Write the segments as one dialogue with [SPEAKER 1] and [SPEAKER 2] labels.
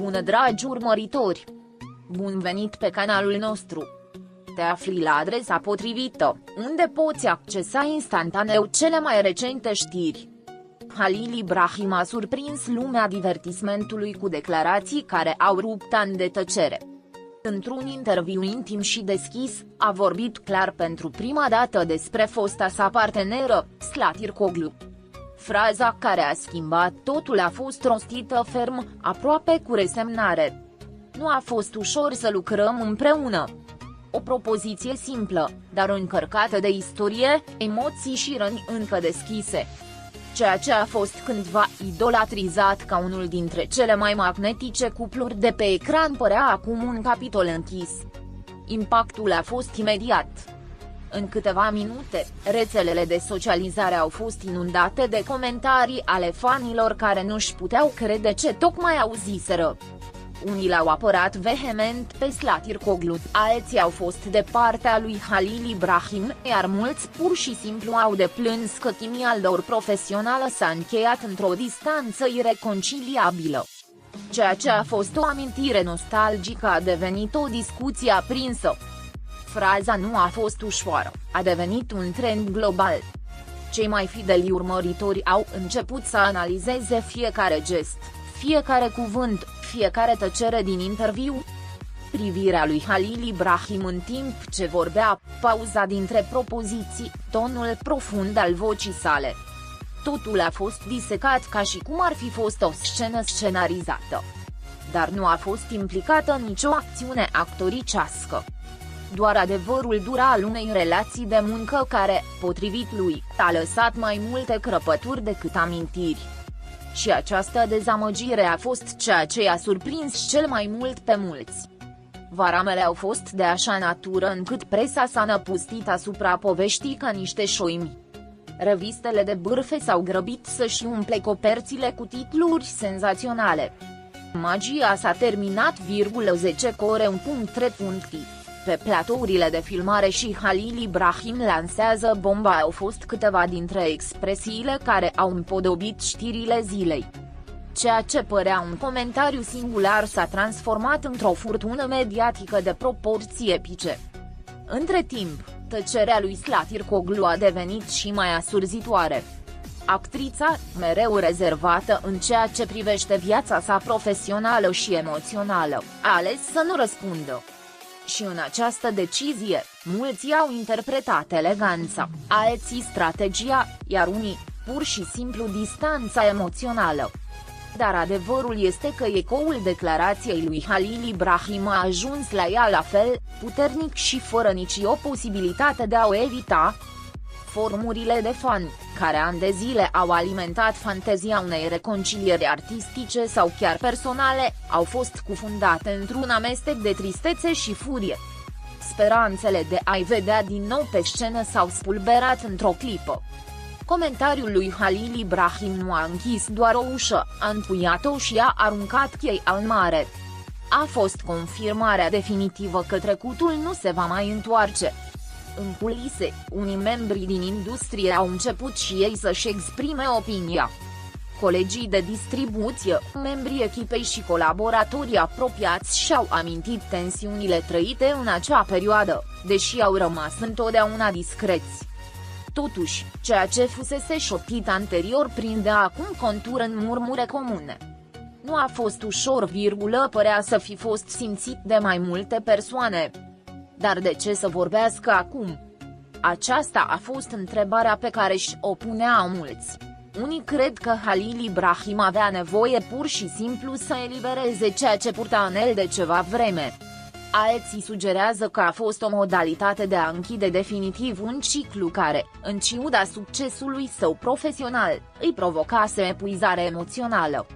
[SPEAKER 1] Bună dragi urmăritori! Bun venit pe canalul nostru! Te afli la adresa potrivită, unde poți accesa instantaneu cele mai recente știri. Halil Ibrahim a surprins lumea divertismentului cu declarații care au rupt ani de tăcere. Într-un interviu intim și deschis, a vorbit clar pentru prima dată despre fosta sa parteneră, Slatirkoglu. Fraza care a schimbat totul a fost rostită ferm, aproape cu resemnare. Nu a fost ușor să lucrăm împreună. O propoziție simplă, dar încărcată de istorie, emoții și răni încă deschise. Ceea ce a fost cândva idolatrizat ca unul dintre cele mai magnetice cupluri de pe ecran părea acum un capitol închis. Impactul a fost imediat. În câteva minute, rețelele de socializare au fost inundate de comentarii ale fanilor care nu-și puteau crede ce tocmai auziseră. Unii l-au apărat vehement pe Slatirkoglu, alții au fost de partea lui Halil Ibrahim, iar mulți pur și simplu au deplâns că chimia lor profesională s-a încheiat într-o distanță ireconciliabilă. Ceea ce a fost o amintire nostalgică a devenit o discuție aprinsă. Fraza nu a fost ușoară, a devenit un trend global. Cei mai fideli urmăritori au început să analizeze fiecare gest, fiecare cuvânt, fiecare tăcere din interviu. Privirea lui Halil Ibrahim în timp ce vorbea, pauza dintre propoziții, tonul profund al vocii sale. Totul a fost disecat ca și cum ar fi fost o scenă scenarizată. Dar nu a fost implicată nicio acțiune actoricească. Doar adevărul dur al unei relații de muncă care, potrivit lui, a lăsat mai multe crăpături decât amintiri. Și această dezamăgire a fost ceea ce i-a surprins cel mai mult pe mulți. Varamele au fost de așa natură încât presa s-a năpustit asupra poveștii ca niște șoimi. Revistele de bârfe s-au grăbit să-și umple coperțile cu titluri senzaționale. Magia s-a terminat, 10 core. Pe platourile de filmare și Halil Ibrahim lansează bomba au fost câteva dintre expresiile care au împodobit știrile zilei. Ceea ce părea un comentariu singular s-a transformat într-o furtună mediatică de proporții epice. Între timp, tăcerea lui Slatirkoglu a devenit și mai asurzitoare. Actrița, mereu rezervată în ceea ce privește viața sa profesională și emoțională, a ales să nu răspundă. Și în această decizie, mulți au interpretat eleganța, alții strategia, iar unii, pur și simplu distanța emoțională. Dar adevărul este că ecoul declarației lui Halil Ibrahim a ajuns la ea la fel, puternic și fără nicio posibilitate de a o evita. Forumurile de fani, care ani de zile au alimentat fantezia unei reconcilieri artistice sau chiar personale, au fost cufundate într-un amestec de tristețe și furie. Speranțele de a-i vedea din nou pe scenă s-au spulberat într-o clipă. Comentariul lui Halil Ibrahim nu a închis doar o ușă, a întuiat-o și a aruncat chei al mare. A fost confirmarea definitivă că trecutul nu se va mai întoarce. În culise, unii membri din industrie au început și ei să-și exprime opinia. Colegii de distribuție, membrii echipei și colaboratorii apropiați și-au amintit tensiunile trăite în acea perioadă, deși au rămas întotdeauna discreți. Totuși, ceea ce fusese șoptit anterior prinde acum contur în murmure comune. Nu a fost ușor, părea să fi fost simțit de mai multe persoane. Dar de ce să vorbească acum? Aceasta a fost întrebarea pe care și-o puneau mulți. Unii cred că Halil Ibrahim avea nevoie pur și simplu să elibereze ceea ce purta în el de ceva vreme. Alții sugerează că a fost o modalitate de a închide definitiv un ciclu care, în ciuda succesului său profesional, îi provocase epuizare emoțională.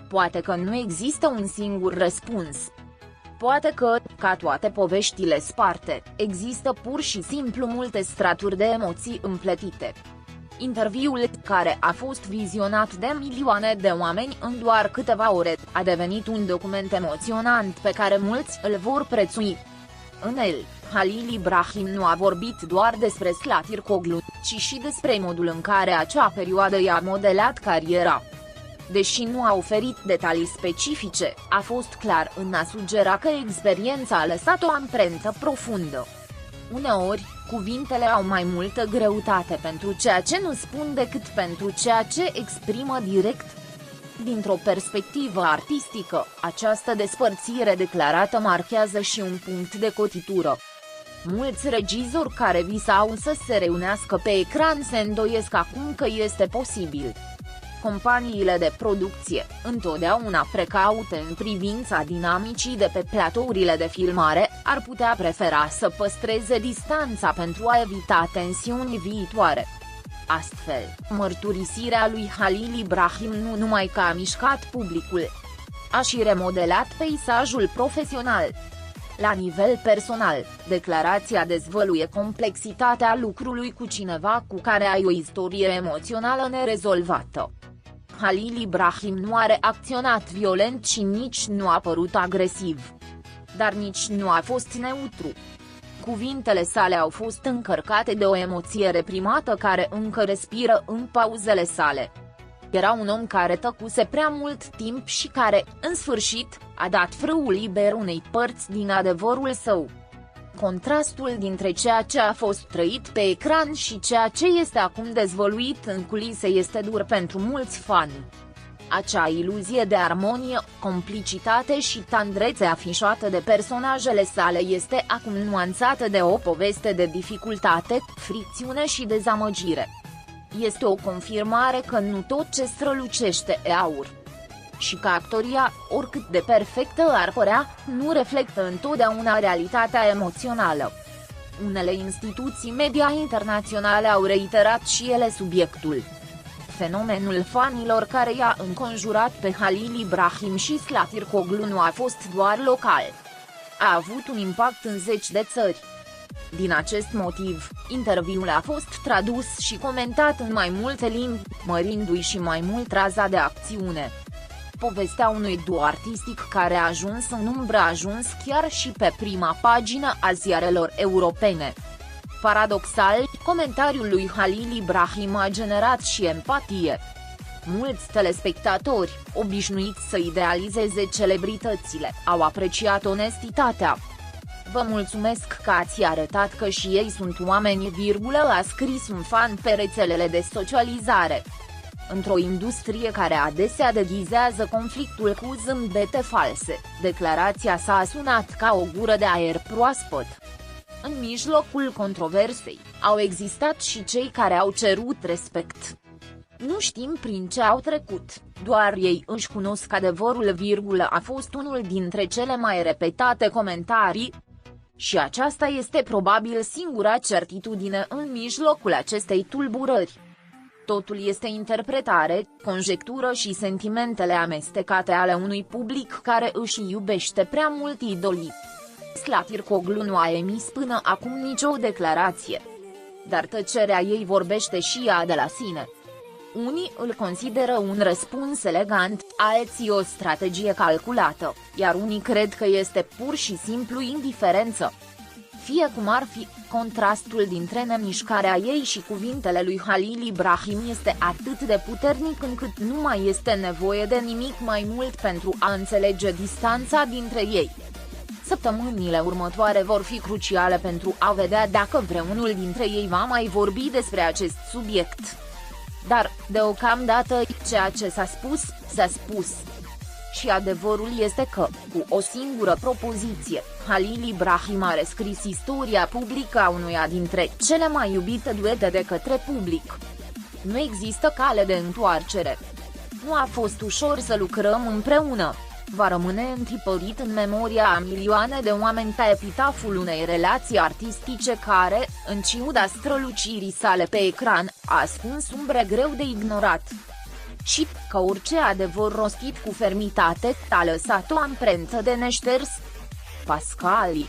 [SPEAKER 1] Poate că nu există un singur răspuns. Poate că, ca toate poveștile sparte, există pur și simplu multe straturi de emoții împletite. Interviul, care a fost vizionat de milioane de oameni în doar câteva ore, a devenit un document emoționant pe care mulți îl vor prețui. În el, Halil Ibrahim nu a vorbit doar despre Slatirkoglu, ci și despre modul în care acea perioadă i-a modelat cariera. deși nu a oferit detalii specifice, a fost clar în a sugera că experiența a lăsat o amprentă profundă. Uneori, cuvintele au mai multă greutate pentru ceea ce nu spun decât pentru ceea ce exprimă direct. Dintr-o perspectivă artistică, această despărțire declarată marchează și un punct de cotitură. Mulți regizori care visau să se reunească pe ecran se îndoiesc acum că este posibil. Companiile de producție, întotdeauna precaute în privința dinamicii de pe platourile de filmare, ar putea prefera să păstreze distanța pentru a evita tensiuni viitoare. Astfel, mărturisirea lui Halil Ibrahim nu numai că a mișcat publicul, a și remodelat peisajul profesional. La nivel personal, declarația dezvăluie complexitatea lucrului cu cineva cu care ai o istorie emoțională nerezolvată. Halil Ibrahim nu a reacționat violent și nici nu a părut agresiv. Dar nici nu a fost neutru. Cuvintele sale au fost încărcate de o emoție reprimată care încă respiră în pauzele sale. Era un om care tăcuse prea mult timp și care, în sfârșit, a dat frâul liber unei părți din adevărul său. Contrastul dintre ceea ce a fost trăit pe ecran și ceea ce este acum dezvăluit în culise este dur pentru mulți fani. Acea iluzie de armonie, complicitate și tandrețe afișată de personajele sale este acum nuanțată de o poveste de dificultate, fricțiune și dezamăgire. Este o confirmare că nu tot ce strălucește e aur. Și că actoria, oricât de perfectă ar părea, nu reflectă întotdeauna realitatea emoțională. Unele instituții media internaționale au reiterat și ele subiectul. Fenomenul fanilor care i-a înconjurat pe Halil Ibrahim și Zlatirkoglu nu a fost doar local. A avut un impact în 10 de țări. Din acest motiv, interviul a fost tradus și comentat în mai multe limbi, mărindu-i și mai mult raza de acțiune. Povestea unui duo artistic care a ajuns în umbră a ajuns chiar și pe prima pagină a ziarelor europene. Paradoxal, comentariul lui Halil Ibrahim a generat și empatie. Mulți telespectatori, obișnuiți să idealizeze celebritățile, au apreciat onestitatea. "Vă mulțumesc că ați arătat că și ei sunt oameni, a scris un fan pe rețelele de socializare. Într-o industrie care adesea deghizează conflictul cu zâmbete false, declarația s-a sunat ca o gură de aer proaspăt. În mijlocul controversei, au existat și cei care au cerut respect. Nu știm prin ce au trecut, doar ei își cunosc adevărul, a fost unul dintre cele mai repetate comentarii. Și aceasta este probabil singura certitudine în mijlocul acestei tulburări. Totul este interpretare, conjectură și sentimentele amestecate ale unui public care își iubește prea mult idolii." Zlatirkoglu nu a emis până acum nicio declarație. Dar tăcerea ei vorbește și ea de la sine. Unii îl consideră un răspuns elegant, alții o strategie calculată, iar unii cred că este pur și simplu indiferență. Fie cum ar fi, contrastul dintre nemișcarea ei și cuvintele lui Halil Ibrahim este atât de puternic încât nu mai este nevoie de nimic mai mult pentru a înțelege distanța dintre ei. Săptămânile următoare vor fi cruciale pentru a vedea dacă vreunul dintre ei va mai vorbi despre acest subiect. Dar, deocamdată, ceea ce s-a spus, s-a spus. Și adevărul este că, cu o singură propoziție, Halil Ibrahim a rescris istoria publică a unuia dintre cele mai iubite duete de către public. Nu există cale de întoarcere. Nu a fost ușor să lucrăm împreună. Va rămâne întipărit în memoria a milioane de oameni pe epitaful unei relații artistice care, în ciuda strălucirii sale pe ecran, a ascuns umbre greu de ignorat. Și că orice adevăr rostit cu fermitate a lăsat o amprentă de neșters. Pascali.